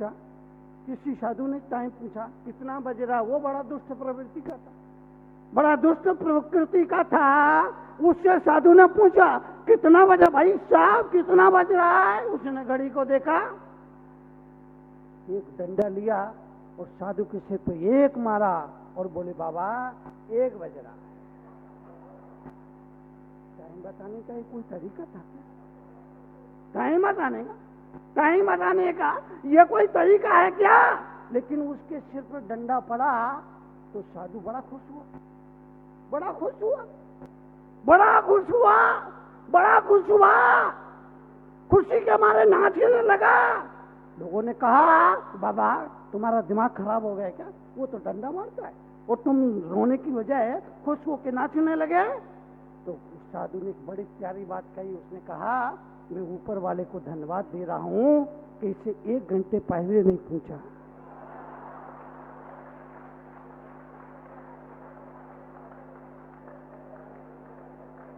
पूछा, किसी साधु ने टाइम पूछा कितना बज रहा, वो बड़ा दुष्ट प्रवृत्ति का था, बड़ा दुष्ट प्रकृति का था। उससे साधु ने पूछा कितना बजा, भाई साहब कितना बज रहा है। उसने घड़ी को देखा, एक डंडा लिया और साधु के सिर पे एक मारा और बोले बाबा 1 बज रहा है। टाइम बताने का कोई तरीका था क्या? टाइम बताने का ये कोई तरीका है क्या? लेकिन उसके सिर पर डंडा पड़ा तो साधु बड़ा खुश हुआ, बड़ा खुश हुआ, बड़ा खुश हुआ, बड़ा खुश हुआ, खुशी के मारे नाचने लगा। लोगों ने कहा बाबा तुम्हारा दिमाग खराब हो गया क्या, वो तो डंडा मारता है और तुम रोने की बजाय खुश होकर नाचने लगे। तो साधु ने एक बड़ी प्यारी बात कही, उसने कहा मैं ऊपर वाले को धन्यवाद दे रहा हूं कि इसे 1 घंटे पहले नहीं पूछा।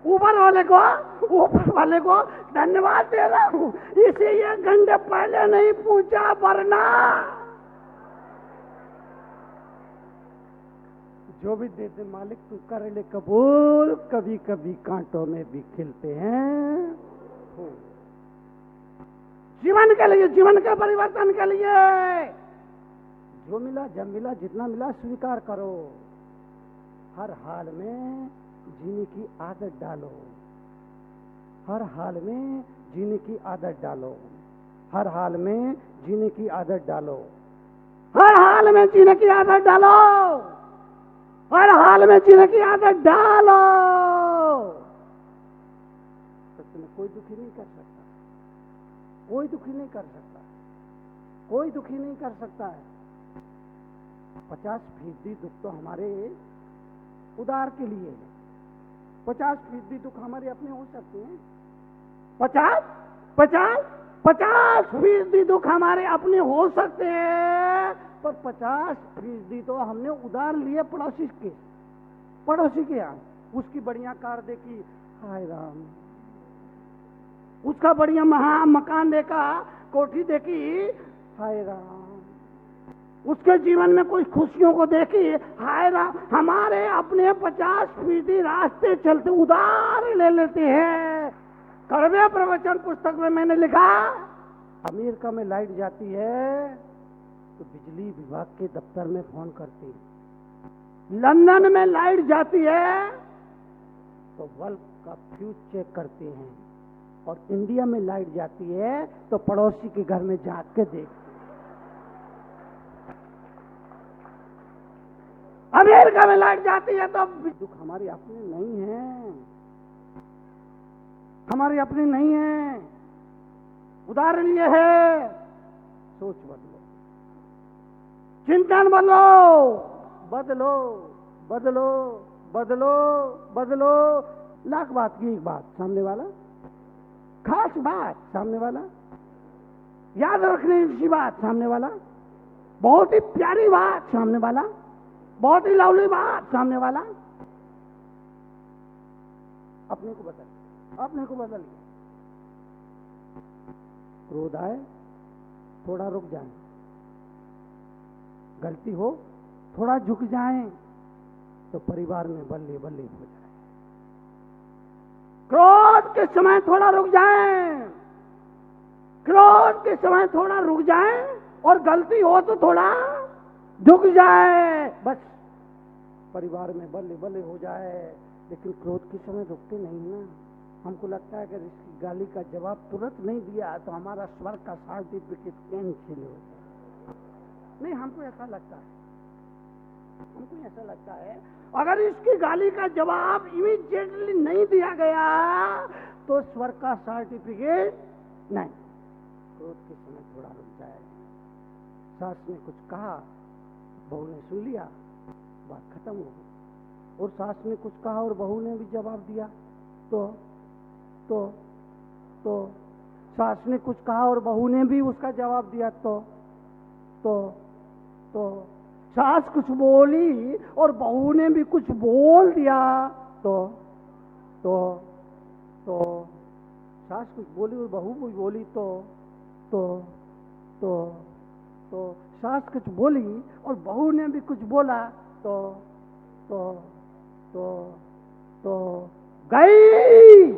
ऊपर वाले को धन्यवाद दे रहा हूं, इसे 1 घंटे पहले नहीं पूछा, वरना जो भी दे दे मालिक तू कर ले कबूल, कभी कभी कांटों में भी खिलते हैं। जीवन के लिए, जीवन के परिवर्तन के लिए जो मिला, जब मिला, जितना मिला स्वीकार करो। हर हाल में जीने की आदत डालो, हर हाल में जीने की आदत डालो, हर हाल में जीने की आदत डालो, हर हाल में जीने की आदत डालो, हर हाल में जीने की आदत डालो। तो तुम्हें कोई दुखी नहीं कर सकता, कोई दुखी नहीं कर सकता, कोई दुखी नहीं कर सकता है। 50% दुख तो हमारे उदार के लिए है, 50% दुख हमारे अपने हो सकते हैं। 50% दुख हमारे अपने हो सकते हैं, पर 50% तो हमने उधार लिए पड़ोसी के यहाँ। उसकी बढ़िया कार देखी, हाय राम, उसका बढ़िया मकान देखा, कोठी देखी, हाय राम, उसके जीवन में कुछ खुशियों को देखी, हाय राम। हमारे अपने 50% रास्ते चलते उधार ले लेते हैं। कड़वे प्रवचन पुस्तक में मैंने लिखा, अमेरिका में लाइट जाती है तो बिजली विभाग के दफ्तर में फोन करती है, लंदन में लाइट जाती है तो बल्ब का फ्यूज चेक करते हैं, और इंडिया में लाइट जाती है तो पड़ोसी के घर में झांक के देखते। अमेरिका में लाइट जाती है तो दुख हमारे अपने नहीं है, हमारे अपने नहीं है। उदाहरण ये है, सोच बदलो, चिंतन बदलो, बदलो, बदलो, बदलो। लाख बात की एक बात, सामने वाला खास बात, सामने वाला याद रखने की बात, सामने वाला बहुत ही प्यारी बात, सामने वाला बहुत ही लवली बात, सामने वाला अपने को बदल। क्रोध आए थोड़ा रुक जाए, गलती हो थोड़ा झुक जाएं तो परिवार में बल्ले बल्ले हो जाए। क्रोध के समय थोड़ा रुक जाएं, क्रोध के समय थोड़ा रुक जाएं, और गलती हो तो थोड़ा झुक जाए, बस परिवार में बल्ले बल्ले हो जाए। लेकिन क्रोध के समय रुकते नहीं ना। हमको लगता है कि इसकी गाली का जवाब तुरंत नहीं दिया तो हमारा स्वर्ग का सर्टिफिकेट कैंसिल हो जाए। नहीं, हमको ऐसा लगता है अगर इसकी गाली का जवाब इमीडिएटली नहीं दिया गया तो स्वर्ग का सर्टिफिकेट नहीं। क्रोध के समय थोड़ा रुक जाए। सास ने कुछ कहा, बहू ने सुन लिया, बात खत्म हो गई। और सास ने कुछ कहा और बहू ने भी जवाब दिया तो सास ने कुछ कहा और बहू ने भी उसका जवाब दिया तो सास कुछ बोली और बहू ने भी कुछ बोल दिया तो सास कुछ बोली और बहू कुछ बोली तो तो सास कुछ बोली और बहू ने भी कुछ बोला तो तो तो तो गई।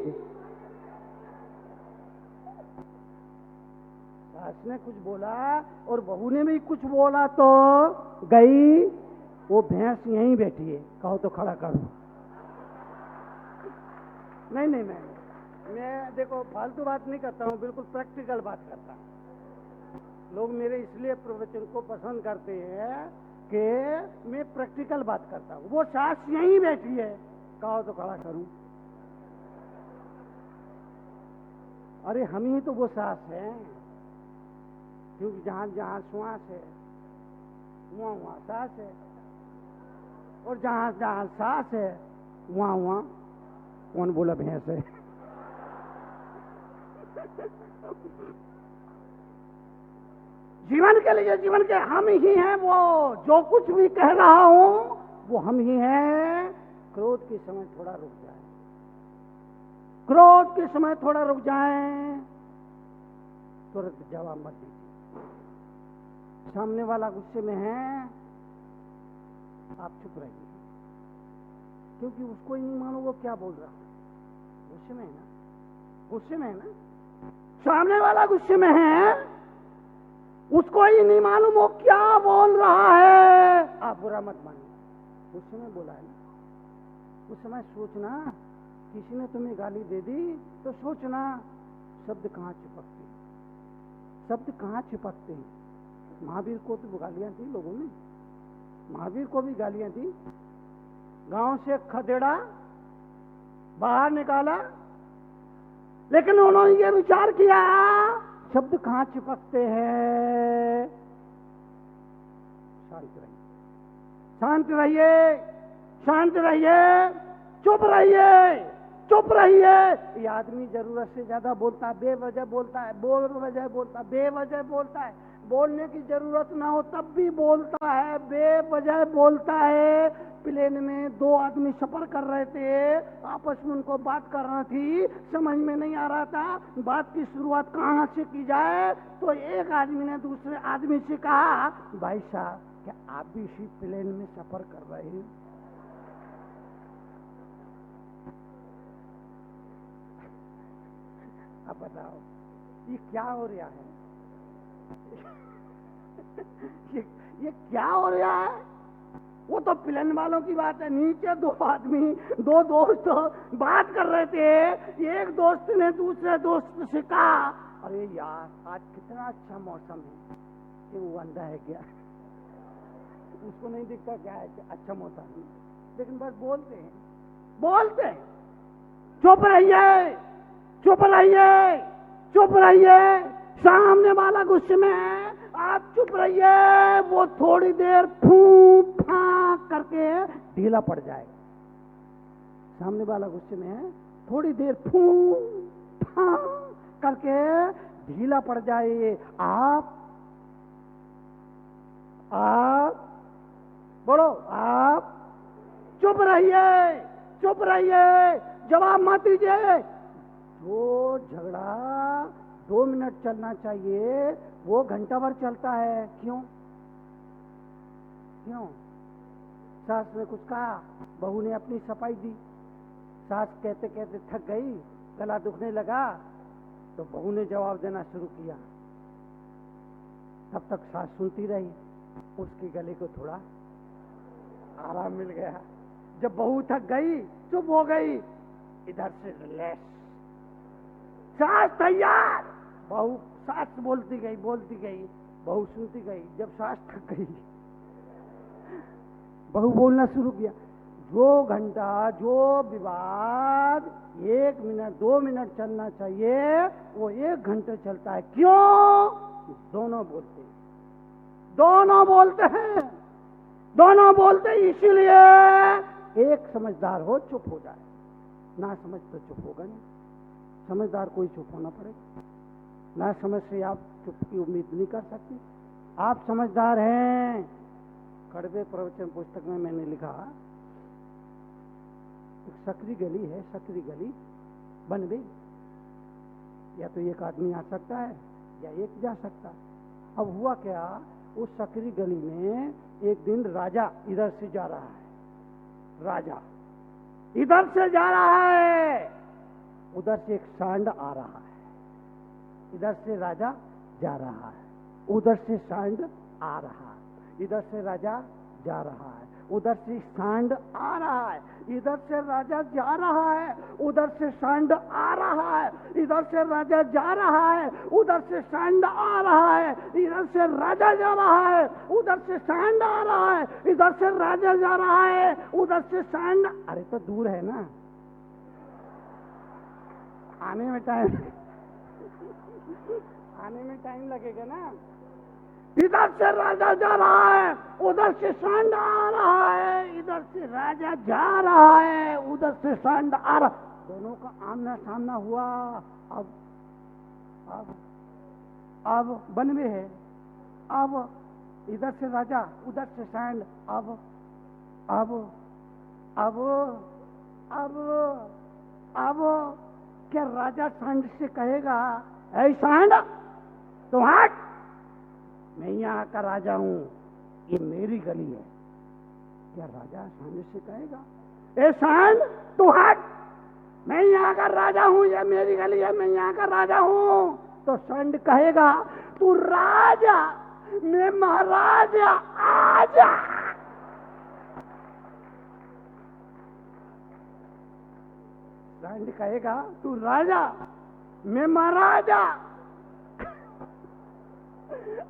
सास ने कुछ बोला और बहू ने भी कुछ बोला तो गई। वो भैंस यहीं बैठी है, कहो तो खड़ा करो। नहीं नहीं, मैं देखो फालतू बात नहीं करता हूँ, बिल्कुल प्रैक्टिकल बात करता हूँ। लोग मेरे इसलिए प्रवचन को पसंद करते हैं कि मैं प्रैक्टिकल बात करता हूँ। वो सास यहीं बैठी है, कहो तो खड़ा करूं। अरे हम ही तो वो सास हैं, क्योंकि जहां जहां श्वास है वहां वहां सास है, और जहां जहां सास है वहां वहां कौन बोला भैंस है। जीवन के लिए, जीवन के हम ही हैं। वो जो कुछ भी कह रहा हूं वो हम ही हैं। क्रोध के समय थोड़ा रुक जाए, क्रोध के समय थोड़ा रुक जाएं, तुरंत जवाब मत दीजिए। सामने वाला गुस्से में है, आप चुप रहिए, क्योंकि उसको ही नहीं मानो वो क्या बोल रहा है। गुस्से में है ना, गुस्से में है ना, सामने वाला गुस्से में है, उसको ही नहीं मालूम वो क्या बोल रहा है। आप बुरा मत मानिए, गुस्से में बोला है ना। उस समय सोचना, किसी ने तुम्हें गाली दे दी तो सोचना शब्द कहाँ चिपकते, शब्द कहाँ चिपकते। महावीर को तो गालियां दी लोगों ने, महावीर को भी गालियां दी। गांव से खदेड़ा, बाहर निकाला, लेकिन उन्होंने ये विचार किया शब्द कहाँ चिपकते हैं। शांत रहिए, शांत रहिए, शांत रहिए, चुप रहिए, चुप रहिए। ये आदमी जरूरत से ज्यादा बोलता है, बेवजह बोलता है, बेवजह बोलता है, बेवजह बोलता है। बोलने की जरूरत ना हो तब भी बोलता है, बेवजह बोलता है। प्लेन में दो आदमी सफर कर रहे थे, आपस में उनको बात करना थी, समझ में नहीं आ रहा था बात की शुरुआत कहाँ से की जाए। तो एक आदमी ने दूसरे आदमी से कहा, भाई साहब क्या आप भी इसी प्लेन में सफर कर रहे हैं? अब बताओ ये क्या हो रहा है। ये क्या हो रहा है। वो तो प्लेन वालों की बात है, नीचे दो आदमी, दो दोस्त बात कर रहे थे। एक दोस्त ने दूसरे दोस्त से कहा, अरे यार आज कितना अच्छा मौसम है। कि वो अंधा है क्या, उसको नहीं दिखता क्या है अच्छा मौसम है, लेकिन बस बोलते हैं, बोलते हैं। चुप रहिए, चुप रहिए, चुप रहिए। सामने वाला गुस्से में है, आप चुप रहिए। वो थोड़ी देर फूंक फांक करके ढीला पड़ जाएगा। सामने वाला गुस्से में है, थोड़ी देर फूंक फांक करके ढीला पड़ जाए। आप बोलो, आप चुप रहिए, चुप रहिए, जवाब मत दीजिए। जो झगड़ा 2 मिनट चलना चाहिए वो घंटा भर चलता है। क्यों क्यों? सास ने कुछ कहा, बहू ने अपनी सफाई दी। सास कहते कहते थक गई, गला दुखने लगा, तो बहू ने जवाब देना शुरू किया। तब तक सास सुनती रही, उसके गले को थोड़ा आराम मिल गया। जब बहू थक गई, चुप हो गई, इधर से रिलैक्स, सास तैयार। बहू, सास बोलती गई, बोलती गई, बहू सुनती गई। जब सास थक गई, बहू बोलना शुरू किया। जो घंटा, जो विवाद 1 मिनट 2 मिनट चलना चाहिए वो 1 घंटे चलता है। क्यों? दोनों बोलते हैं, दोनों बोलते हैं, दोनों बोलते हैं। इसीलिए एक समझदार हो चुप हो जाए, ना समझ तो चुप होगा नहीं। समझदार कोई चुप होना पड़ेगा, ना समझ से आप चुप की उम्मीद नहीं कर सकते। आप समझदार हैं। कड़वे प्रवचन पुस्तक में मैंने लिखा, एक सकरी गली है, सकरी गली बन गई, या तो एक आदमी आ सकता है या एक जा सकता है। अब हुआ क्या, उस सकरी गली में एक दिन राजा इधर से जा रहा है, राजा इधर से जा रहा है, उधर से एक सांड आ रहा है। इधर से राजा जा रहा है, उधर से सांड आ रहा है। इधर से राजा जा रहा है, उधर से सांड आ रहा है। इधर से राजा जा रहा है, उधर से सांड आ रहा है। इधर से राजा जा रहा है, उधर से सांड आ रहा है। इधर से राजा जा रहा है, उधर से सांड आ रहा है। इधर से राजा जा रहा है, उधर से सांड। अरे तो दूर है ना, आने में टाइम लगेगा ना। इधर से राजा जा रहा है, उधर से सांड आ रहा है। इधर से राजा जा रहा है, उधर से सांड आ रहा। दोनों का आमना सामना हुआ। अब वन में है। अब इधर से राजा, उधर से सांड। अब क्या राजा सांड से कहेगा, ऐ सांड तुम हट, मैं यहाँ का राजा हूं, ये मेरी गली है। क्या राजा सांड से कहेगा, ए सांड तू हट, मैं यहाँ का राजा हूं, ये मेरी गली है, मैं यहाँ का राजा हूं? तो सांड कहेगा, तू राजा, मैं महाराजा, आजा। सांड कहेगा, तू राजा, मैं महाराजा,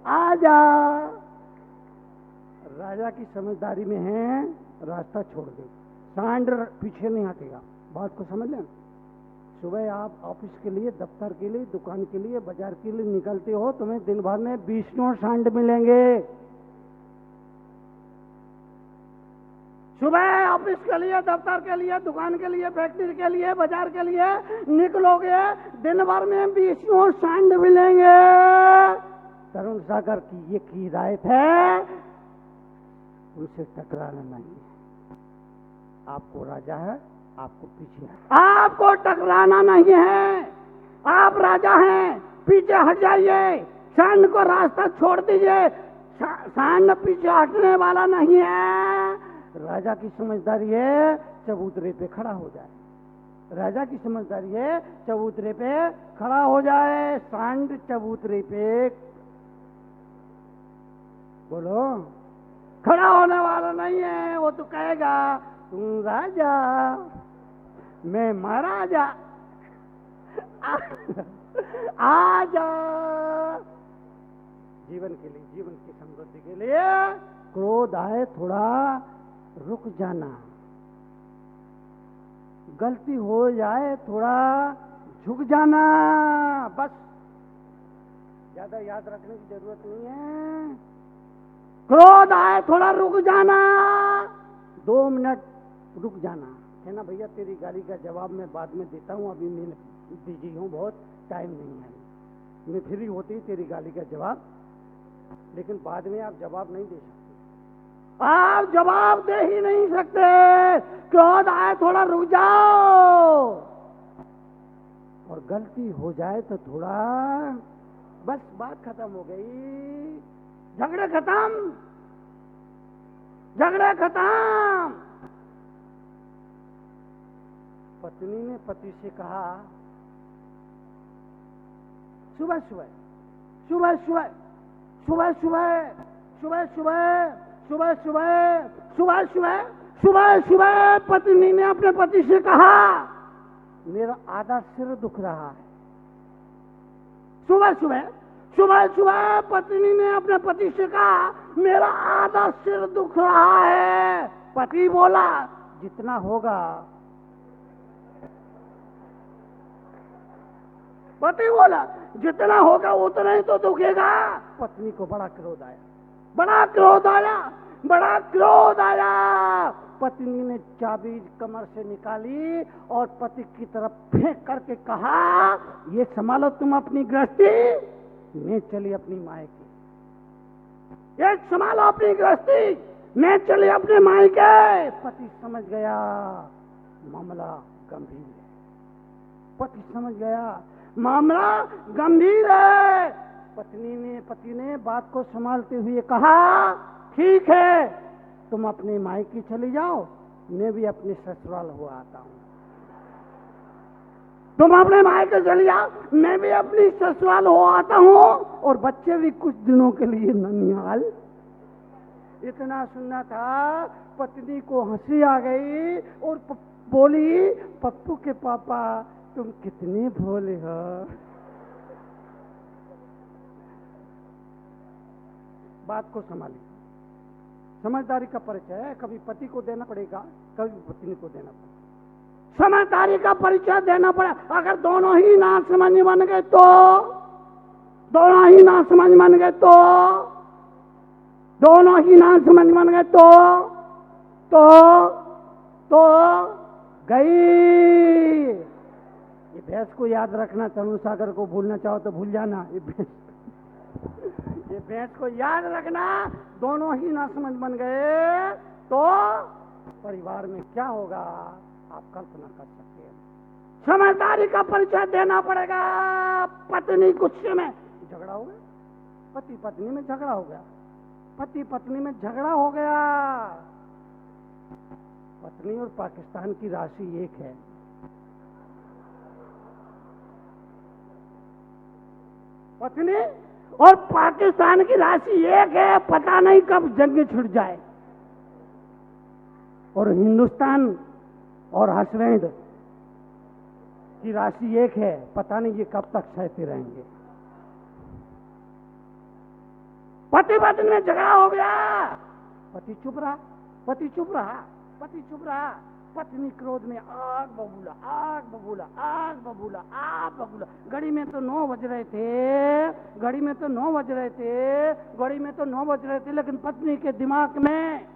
आजा। राजा की समझदारी में है, रास्ता छोड़ दे, सांड पीछे नहीं हटेगा। बात को समझ लें। सुबह आप ऑफिस के लिए, दफ्तर के लिए, दुकान के लिए, बाजार के लिए निकलते हो, तुम्हें दिन भर में 20 सांड मिलेंगे। सुबह ऑफिस के लिए, दफ्तर के लिए, दुकान के लिए, फैक्ट्री के लिए, बाजार के लिए निकलोगे, दिन भर में 20 सांड मिलेंगे। तरुण सागर की ये की हिदायत है, उनसे टकराना नहीं है। आपको राजा है, आपको पीछे है, आपको टकराना नहीं है। आप राजा हैं, पीछे हट जाइए, सांड को रास्ता छोड़ दीजिए। सांड पीछे हटने वाला नहीं है। राजा की समझदारी है, चबूतरे पे खड़ा हो जाए। राजा की समझदारी है, चबूतरे पे खड़ा हो जाए। सांड चबूतरे पे, बोलो, खड़ा होने वाला नहीं है। वो तो कहेगा, तुम राजा, मैं महाराजा, आजा। जीवन के लिए, जीवन की समृद्धि के लिए क्रोध आए थोड़ा रुक जाना, गलती हो जाए थोड़ा झुक जाना, बस। ज्यादा याद रखने की जरूरत नहीं है। क्रोध आए थोड़ा रुक जाना, 2 मिनट रुक जाना। है ना भैया, तेरी गाली का जवाब मैं बाद में देता हूँ, अभी मैं बिजी हूँ, बहुत टाइम नहीं है, मैं फ्री होती तेरी गाली का जवाब, लेकिन बाद में आप जवाब नहीं दे सकते। आप जवाब दे ही नहीं सकते। क्रोध आए थोड़ा रुक जाओ, और गलती हो जाए तो थोड़ा, बस बात खत्म हो गई, झगड़े खत्म, झगड़े खत्म। पत्नी ने पति से कहा, सुबह सुबह सुबह सुबह सुबह सुबह सुबह सुबह सुबह सुबह सुबह सुबह सुबह सुबह पत्नी ने अपने पति से कहा, मेरा आधा सिर दुख रहा है। सुबह सुबह सुबह सुबह पत्नी ने अपने पति से कहा, मेरा आधा सिर दुख रहा है। पति बोला, जितना होगा। पति बोला, जितना होगा उतना ही तो दुखेगा। पत्नी को बड़ा क्रोध आया, बड़ा क्रोध आया, बड़ा क्रोध आया। पत्नी ने चाबी कमर से निकाली और पति की तरफ फेंक करके कहा, ये संभालो तुम अपनी गृहस्थी, मैं चली अपनी मायके। ये संभालो अपनी गृहस्थी, मैं चली अपने मायके। पति समझ गया मामला गंभीर है। पति समझ गया मामला गंभीर है। पति ने बात को संभालते हुए कहा, ठीक है, तुम अपने मायके चली जाओ, मैं भी अपने ससुराल हो आता हूं। तुम अपने मायके चली जाओ, मैं भी अपनी ससुराल हो आता हूं, और बच्चे भी कुछ दिनों के लिए ननिहाल। इतना सुनना था, पत्नी को हंसी आ गई और बोली, पप्पू के पापा तुम कितने भोले हो। बात को संभाली। समझदारी का परिचय है, कभी पति को देना पड़ेगा, कभी पत्नी को देना पड़ेगा। समझदारी का परिचय देना पड़े। अगर दोनों ही ना समझ बन गए तो, दोनों ही ना समझ बन गए तो, दोनों ही ना समझ बन गए तो गई। ये भैंस को याद रखना, तनु सागर को भूलना चाहो तो भूल जाना। ये भैंस को याद रखना, दोनों ही ना समझ बन गए तो परिवार में क्या होगा आप कल्पना कर सकते हैं। समझदारी का परिचय देना पड़ेगा। पत्नी गुस्से में झगड़ा हो गया, पति पत्नी में झगड़ा हो गया, पति पत्नी में झगड़ा हो गया। पत्नी और पाकिस्तान की राशि एक है। पत्नी और पाकिस्तान की राशि एक है, पता नहीं कब जंग छुट जाए। और हिंदुस्तान और हसबैंड की राशि एक है, पता नहीं ये कब तक सहते रहेंगे। पति पत्नी में झगड़ा हो गया, पति चुप रहा, पति चुप रहा, पति चुप रहा। पत्नी क्रोध में आग बबूला, आग बबूला, आग बबूला, आग बबूला। घड़ी में तो 9 बज रहे थे, घड़ी में तो 9 बज रहे थे, घड़ी में तो 9 बज रहे थे, लेकिन पत्नी के दिमाग में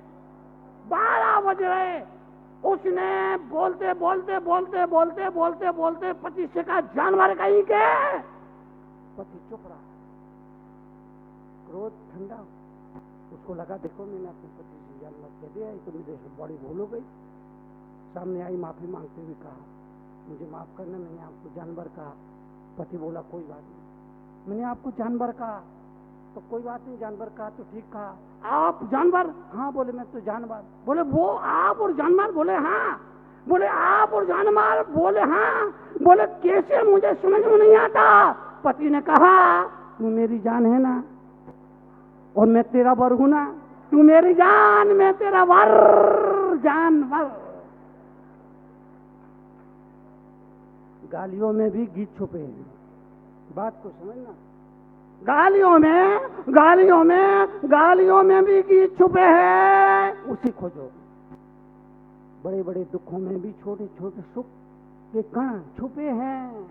12 बज रहे। उसने बोलते बोलते बोलते बोलते बोलते बोलते पति से कहा, जानवर कहीं के। पति चुप रहा, क्रोध ठंडा। उसको लगा, देखो मैंने अपने पति से जानवर कह दिया, तो मेरे से बड़ी भूल हो गई। सामने आई, माफी मांगते हुए कहा, मुझे माफ करना, मैंने आपको जानवर कहा। पति बोला, कोई बात नहीं, मैंने आपको जानवर कहा तो कोई बात नहीं, जानवर कहा तो ठीक कहा। आप जानवर? हाँ। बोले मैं तो जानवर। बोले वो आप और जानवर? बोले हाँ। बोले आप और जानवर? बोले हाँ। बोले कैसे, मुझे समझ में नहीं आता। पति ने कहा, तू मेरी जान है ना, और मैं तेरा वर हूं ना। तू मेरी जान, मैं तेरा वर, जानवर। गालियों में भी गीत छुपे हैं, बात को समझना। गालियों में भी गीत छुपे हैं, उसी खोजो। बड़े बड़े दुखों में भी छोटे छोटे सुख के कण छुपे हैं,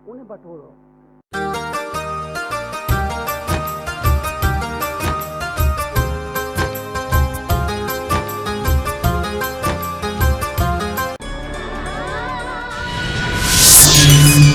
उन्हें बटोरो।